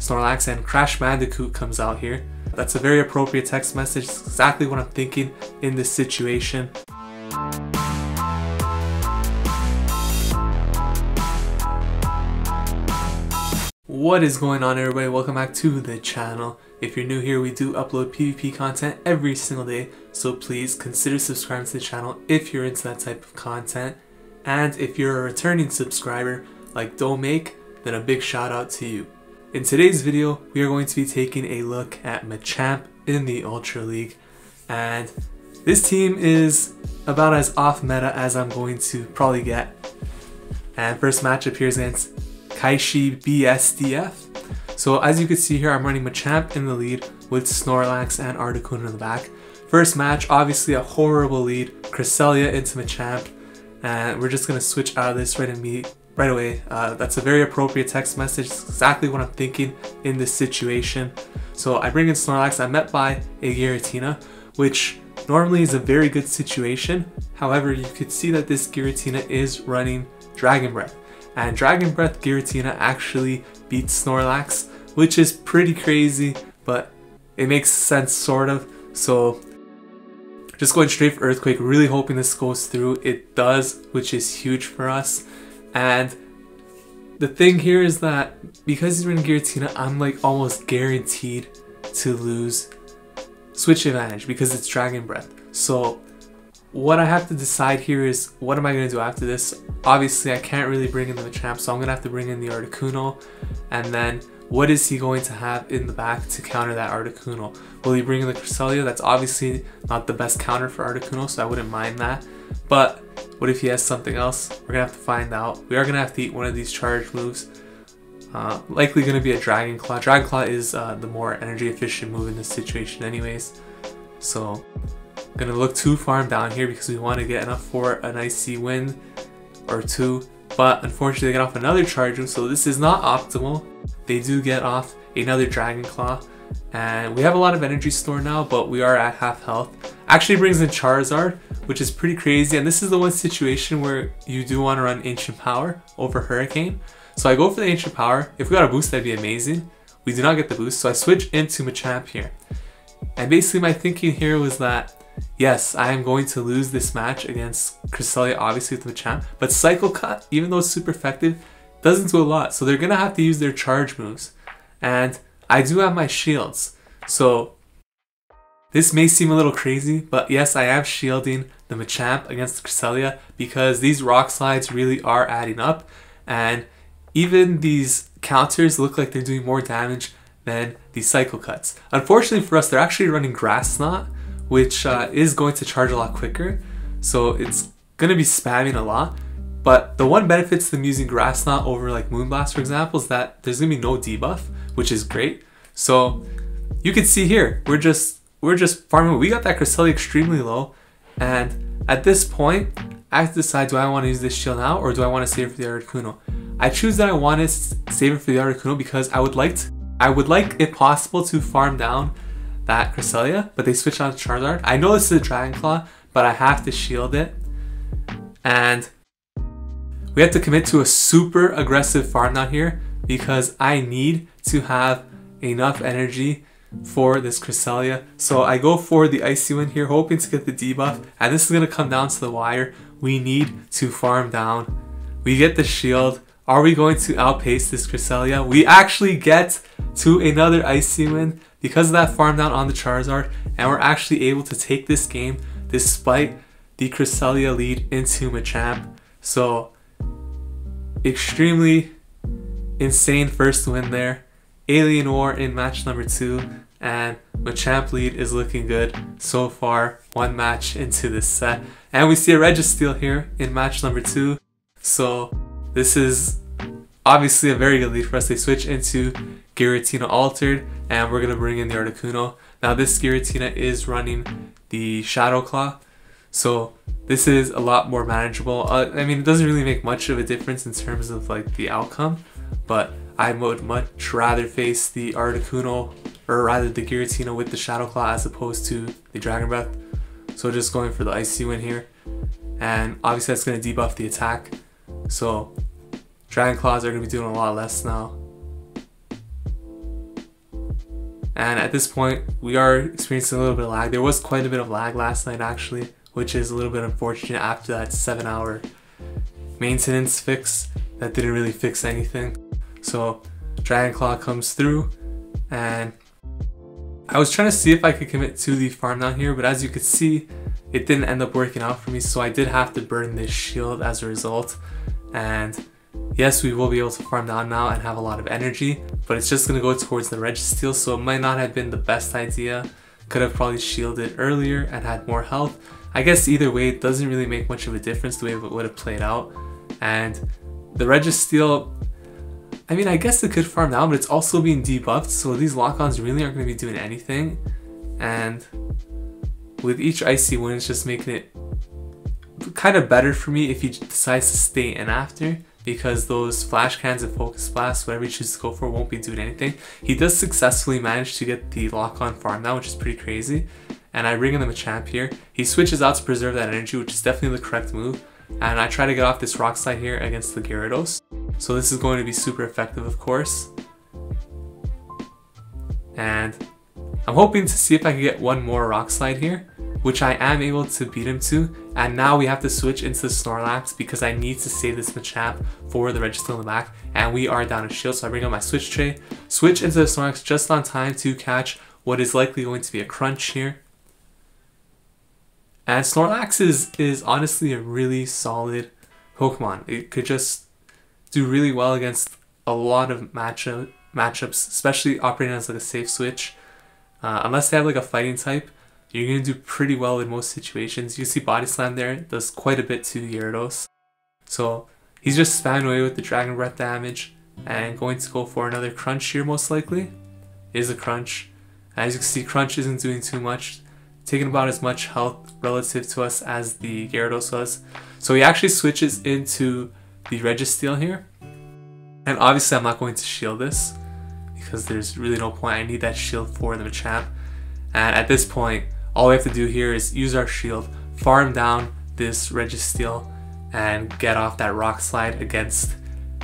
Snorlax, and Crash Bandicoot comes out here. That's a very appropriate text message. It's exactly what I'm thinking in this situation. What is going on, everybody? Welcome back to the channel. If you're new here, we do upload PvP content every single day, so please consider subscribing to the channel if you're into that type of content. And if you're a returning subscriber like Domake, then a big shout out to you. In today's video, we are going to be taking a look at Machamp in the Ultra League, and this team is about as off meta as I'm going to probably get. And first matchup here is against Kaishi BSDF. So as you can see here, I'm running Machamp in the lead with Snorlax and Articuno in the back. First match, obviously a horrible lead, Cresselia into Machamp, and we're just going to switch out of this right away. That's a very appropriate text message. It's exactly what I'm thinking in this situation. So I bring in Snorlax. I'm met by a Giratina, which normally is a very good situation. However, you could see that this Giratina is running Dragon Breath. And Dragon Breath Giratina actually beats Snorlax, which is pretty crazy, but it makes sense sort of. So just going straight for Earthquake, really hoping this goes through. It does, which is huge for us. And the thing here is that because he's running Giratina, I'm like almost guaranteed to lose Switch Advantage because it's Dragon Breath. So what I have to decide here is, what am I going to do after this? Obviously I can't really bring in the Machamp, so I'm going to have to bring in the Articuno. And then what is he going to have in the back to counter that Articuno? Will he bring in the Cresselia? That's obviously not the best counter for Articuno, so I wouldn't mind that. But what if he has something else? We're going to have to find out. We are going to have to eat one of these charge moves. Likely going to be a Dragon Claw. Dragon Claw is the more energy efficient move in this situation anyways. So I'm going to look to farm down here because we want to get enough for an Icy Wind or two. But unfortunately they get off another charge move, so this is not optimal. They do get off another Dragon Claw. And we have a lot of energy stored now, but we are at half health. Actually brings in Charizard, which is pretty crazy. And this is the one situation where you do want to run Ancient Power over Hurricane. So I go for the Ancient Power. If we got a boost, that'd be amazing. We do not get the boost, so I switch into Machamp here. And basically my thinking here was that, yes, I am going to lose this match against Cresselia, obviously with Machamp, but Cycle Cut, even though it's super effective, doesn't do a lot. So they're going to have to use their charge moves. And I do have my shields. So this may seem a little crazy, but yes, I am shielding the Machamp against the Cresselia because these Rock Slides really are adding up. And even these counters look like they're doing more damage than these Cycle Cuts. Unfortunately for us, they're actually running Grass Knot, which is going to charge a lot quicker. So it's going to be spamming a lot. But the one benefit to them using Grass Knot over like Moonblast, for example, is that there's going to be no debuff, which is great. So you can see here, we're just farming. We got that Cresselia extremely low. And at this point, I have to decide, do I want to use this shield now or do I want to save it for the Articuno? I choose that I want to save it for the Articuno because I would like, if possible, to farm down that Cresselia, but they switch on to Charizard. I know this is a Dragon Claw, but I have to shield it. And we have to commit to a super aggressive farm down here because I need to have enough energy for this Cresselia. So I go for the Icy Wind here, hoping to get the debuff, and this is going to come down to the wire. We need to farm down. We get the shield. Are we going to outpace this Cresselia? We actually get to another Icy Wind because of that farm down on the Charizard, and we're actually able to take this game despite the Cresselia lead into Machamp. So extremely insane first win there. Alien War in match number 2, and Machamp lead is looking good so far, one match into this set. And we see a Registeel here in match number 2. So this is obviously a very good lead for us. They switch into Giratina Altered, and we're going to bring in the Articuno. Now this Giratina is running the Shadow Claw, so this is a lot more manageable. I mean, it doesn't really make much of a difference in terms of like the outcome, but I would much rather face the Articuno, or rather the Giratina with the Shadow Claw as opposed to the Dragon Breath. So just going for the Icy Wind here, and obviously that's going to debuff the attack. So Dragon Claws are going to be doing a lot less now. And at this point, we are experiencing a little bit of lag. There was quite a bit of lag last night actually, which is a little bit unfortunate after that 7-hour maintenance fix that didn't really fix anything. So Dragon Claw comes through, and I was trying to see if I could commit to the farm down here, but as you could see, it didn't end up working out for me, so I did have to burn this shield as a result. And yes, we will be able to farm down now and have a lot of energy, but it's just going to go towards the Registeel, so it might not have been the best idea. Could have probably shielded earlier and had more health. I guess either way, it doesn't really make much of a difference the way it would have played out. And the Registeel, I mean, I guess it could farm down, but it's also being debuffed, so these lock-ons really aren't going to be doing anything. And with each Icy Wind, it's just making it kind of better for me if he decides to stay in after, because those Flash Cans and Focus Blasts, whatever he chooses to go for, won't be doing anything. He does successfully manage to get the lock-on farm now, which is pretty crazy. And I bring in the Machamp here. He switches out to preserve that energy, which is definitely the correct move. And I try to get off this Rock Slide here against the Gyarados. So this is going to be super effective, of course. And I'm hoping to see if I can get one more Rock Slide here, which I am able to beat him to. And now we have to switch into the Snorlax because I need to save this Machamp for the Registeel in the back. And we are down a shield, so I bring out my switch tray, switch into the Snorlax just on time to catch what is likely going to be a crunch here. And Snorlax is honestly a really solid Pokemon. It could just do really well against a lot of matchups, especially operating as like a safe switch. Unless they have like a fighting type, you're going to do pretty well in most situations. You see Body Slam there, does quite a bit to Gyarados. So he's just spamming away with the Dragon Breath damage and going to go for another Crunch here most likely. It is a Crunch. As you can see, Crunch isn't doing too much, taking about as much health relative to us as the Gyarados was. So he actually switches into the Registeel here. And obviously I'm not going to shield this because there's really no point. I need that shield for the Machamp. And at this point, all we have to do here is use our shield, farm down this Registeel, and get off that Rock Slide against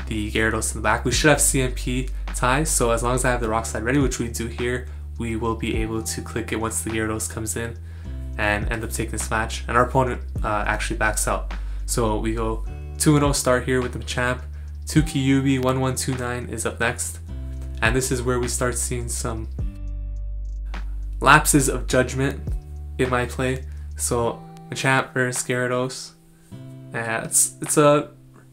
the Gyarados in the back. We should have CMP ties, so as long as I have the Rock Slide ready, which we do here, we will be able to click it once the Gyarados comes in and end up taking this match. And our opponent actually backs out. So we go 2-0 start here with the Machamp. 2 Kyuubi, 1129 is up next. And this is where we start seeing some lapses of judgment in my play. So Machamp versus Gyarados. And it's a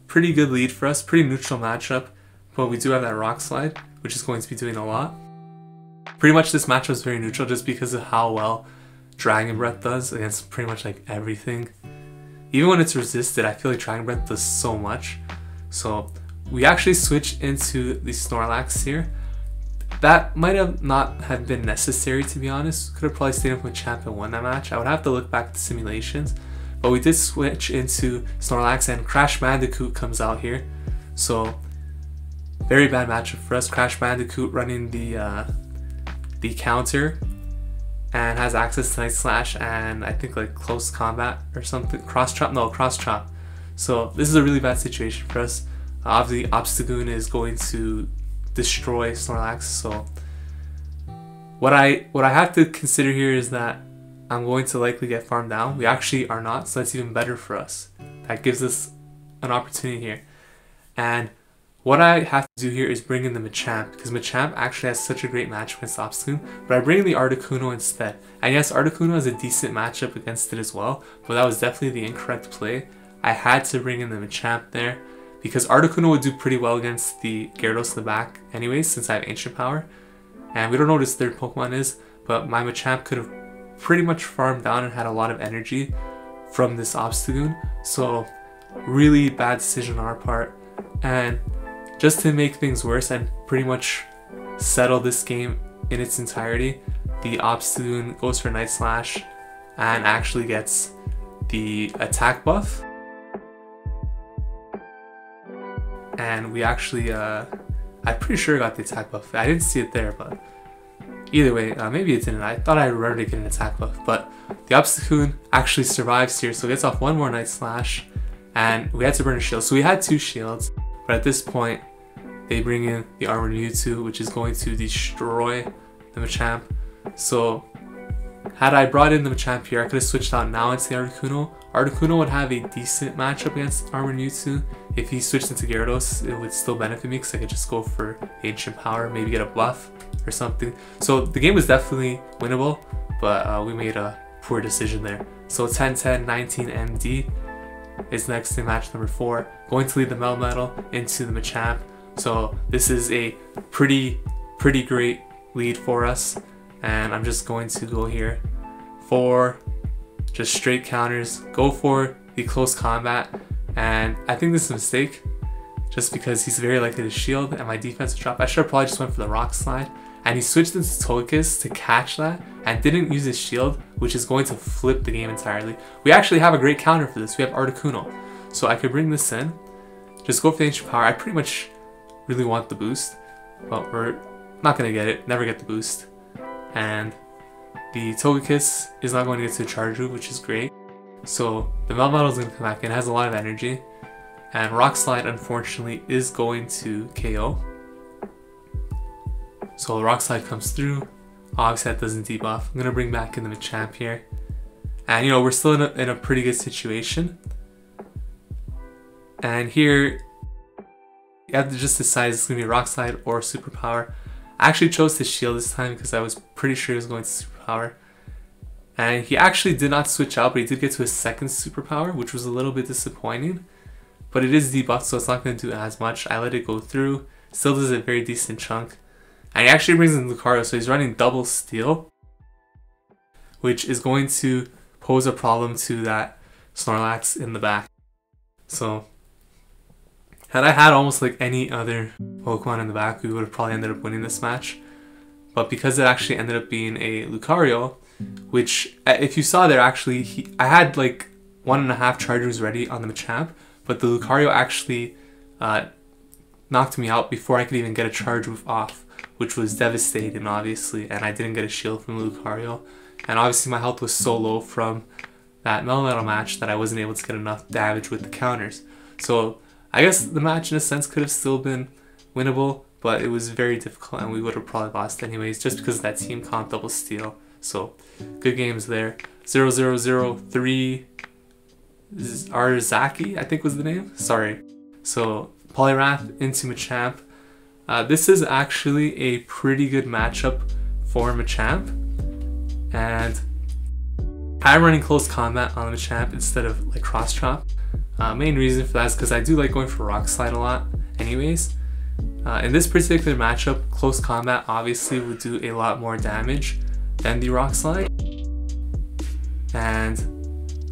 pretty good lead for us, pretty neutral matchup. But we do have that Rock Slide, which is going to be doing a lot. Pretty much this matchup is very neutral just because of how well Dragon Breath does against pretty much like everything. Even when it's resisted, I feel like Dragon Breath does so much. So we actually switch into the Snorlax here. That might have not have been necessary, to be honest. Could have probably stayed up with Machamp and won that match. I would have to look back at the simulations. But we did switch into Snorlax and Crash Bandicoot comes out here. So very bad matchup for us. Crash Bandicoot running the counter and has access to Night Slash and I think like close combat or something. Cross chop. So this is a really bad situation for us. Obviously Obstagoon is going to destroy Snorlax, so what I have to consider here is that I'm going to likely get farmed down. We actually are not, so that's even better for us. That gives us an opportunity here. And what I have to do here is bring in the Machamp, because Machamp actually has such a great match against Obstagoon, but I bring in the Articuno instead. And yes, Articuno has a decent matchup against it as well, but that was definitely the incorrect play. I had to bring in the Machamp there, because Articuno would do pretty well against the Gyarados in the back anyways, since I have Ancient Power. And we don't know what his third Pokemon is, but my Machamp could have pretty much farmed down and had a lot of energy from this Obstagoon. So really bad decision on our part. And just to make things worse and pretty much settle this game in its entirety, the Obstagoon goes for Night Slash and actually gets the attack buff. And we actually, I'm pretty sure got the attack buff. I didn't see it there, but either way, maybe it didn't. I thought I remembered to get an attack buff, but the Obstagoon actually survives here, so gets off one more Night Slash, and we had to burn a shield. So we had 2 shields, but at this point, they bring in the Armored Mewtwo, which is going to destroy the Machamp. So had I brought in the Machamp here, I could have switched out now into the Articuno. Articuno would have a decent matchup against Armored Mewtwo. If he switched into Gyarados, it would still benefit me because I could just go for Ancient Power, maybe get a buff or something. So the game was definitely winnable, but we made a poor decision there. So 10-10, 19 MD is next in match number 4. Going to lead the Melmetal into the Machamp. So this is a pretty great lead for us. And I'm just going to go here for just straight counters, go for the close combat. And I think this is a mistake just because he's very likely to shield and my defense will drop. I should have probably just went for the Rock Slide. And he switched into Togekiss to catch that and didn't use his shield, which is going to flip the game entirely. We actually have a great counter for this. We have Articuno. So I could bring this in, just go for the Ancient Power. I pretty much really want the boost, but we're not going to get it. Never get the boost. And the Togekiss is not going to get to a Charge Move, which is great. So the Melmetal is going to come back in. It has a lot of energy. And Rock Slide, unfortunately, is going to KO. So Rock Slide comes through. Obviously that doesn't debuff. I'm going to bring back in the Machamp here. And you know, we're still in a pretty good situation. And here, you have to just decide it's going to be Rock Slide or Superpower. I actually chose to shield this time because I was pretty sure he was going to Superpower. And he actually did not switch out, but he did get to his second Superpower, which was a little bit disappointing. But it is debuffed, so it's not going to do as much. I let it go through. Still does a very decent chunk. And he actually brings in Lucario, so he's running double Steel, which is going to pose a problem to that Snorlax in the back. So had I had almost like any other Pokemon in the back, we would have probably ended up winning this match. But because it actually ended up being a Lucario, which if you saw there, actually I had like 1.5 Chargers ready on the Machamp, but the Lucario actually knocked me out before I could even get a Charge Move off, which was devastating obviously, and I didn't get a shield from Lucario. And obviously my health was so low from that Melmetal match that I wasn't able to get enough damage with the counters. So I guess the match in a sense could have still been winnable, but it was very difficult and we would have probably lost anyways just because of that team comp double steal. So good games there. 0003 Arzaki, I think was the name. Sorry. So Poliwrath into Machamp. This is actually a pretty good matchup for Machamp. And I'm running close combat on the Machamp instead of like cross chop. Main reason for that is because I do like going for Rock Slide a lot anyways. In this particular matchup, close combat obviously would do a lot more damage than the Rock Slide. And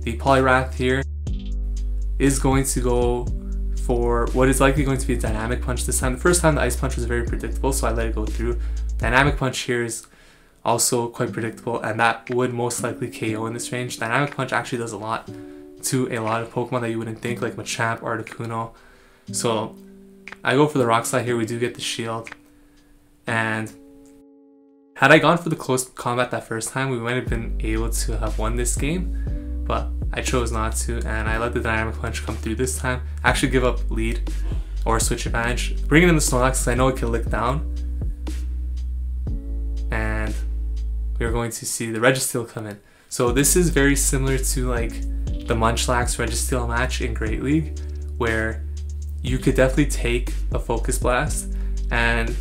the Poliwrath here is going to go for what is likely going to be a Dynamic Punch this time. The first time the Ice Punch was very predictable, so I let it go through. Dynamic Punch here is also quite predictable, and that would most likely KO in this range. Dynamic Punch actually does a lot to a lot of Pokemon that you wouldn't think, like Machamp, Articuno. So I go for the Rock Slide here. We do get the shield. And had I gone for the close combat that first time, we might have been able to have won this game. But I chose not to, and I let the Dynamic Punch come through this time. Actually give up lead or switch advantage. Bringing in the Snorlax because I know it can lick down. And we're going to see the Registeel come in. So this is very similar to like the Munchlax Registeel match in Great League, where you could definitely take a Focus Blast, and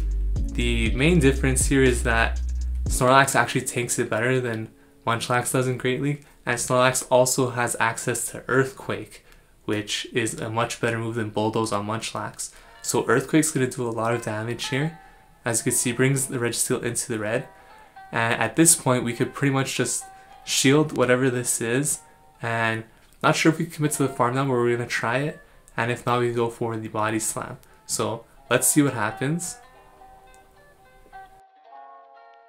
the main difference here is that Snorlax actually tanks it better than Munchlax does in Great League, and Snorlax also has access to Earthquake, which is a much better move than Bulldoze on Munchlax. So Earthquake's going to do a lot of damage here. As you can see, brings the Registeel into the red, and at this point we could pretty much just shield whatever this is, and not sure if we commit to the farm down, but we're going to try it, and if not, we go for the Body Slam. So let's see what happens.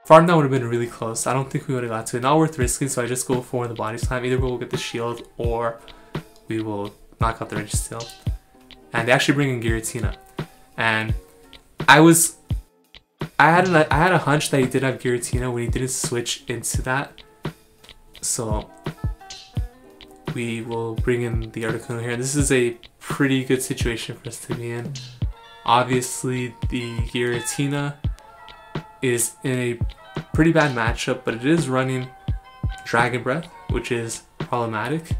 Farm down would have been really close. I don't think we would have got to it. Not worth risking, so I just go for the Body Slam. Either we'll get the shield or we will knock out the Registeel. And they actually bring in Giratina. And I had a hunch that he did have Giratina when he didn't switch into that. So we will bring in the Articuno here. This is a pretty good situation for us to be in. Obviously, the Giratina is in a pretty bad matchup, but it is running Dragon Breath, which is problematic,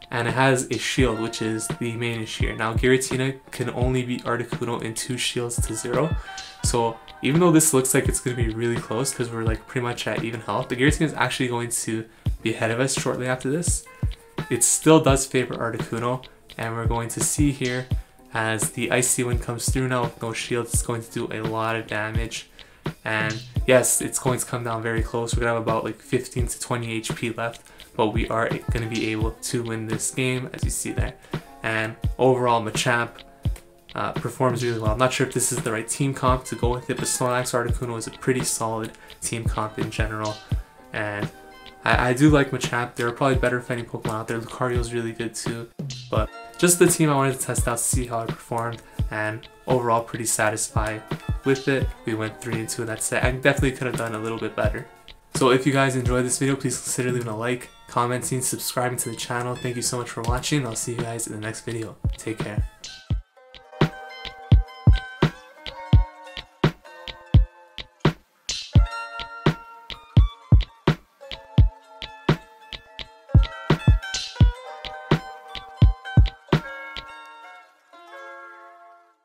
and it has a shield, which is the main issue here. Now Giratina can only beat Articuno in 2 shields to 0, so even though this looks like it's going to be really close because we're like pretty much at even health, the Giratina is actually going to be ahead of us shortly after this. It still does favor Articuno, and we're going to see here as the Icy Wind comes through now with no shields, it's going to do a lot of damage. And yes, it's going to come down very close. We're going to have about like 15 to 20 HP left, but we are going to be able to win this game, as you see there. And overall, Machamp performs really well. I'm not sure if this is the right team comp to go with it, but Snorlax Articuno is a pretty solid team comp in general. And I do like Machamp. There are probably better fighting Pokemon out there. Lucario is really good too, but just the team I wanted to test out to see how it performed, and overall pretty satisfied with it. We went 3-2 in that set. I definitely could have done a little bit better. So if you guys enjoyed this video, please consider leaving a like, commenting, subscribing to the channel. Thank you so much for watching. I'll see you guys in the next video. Take care.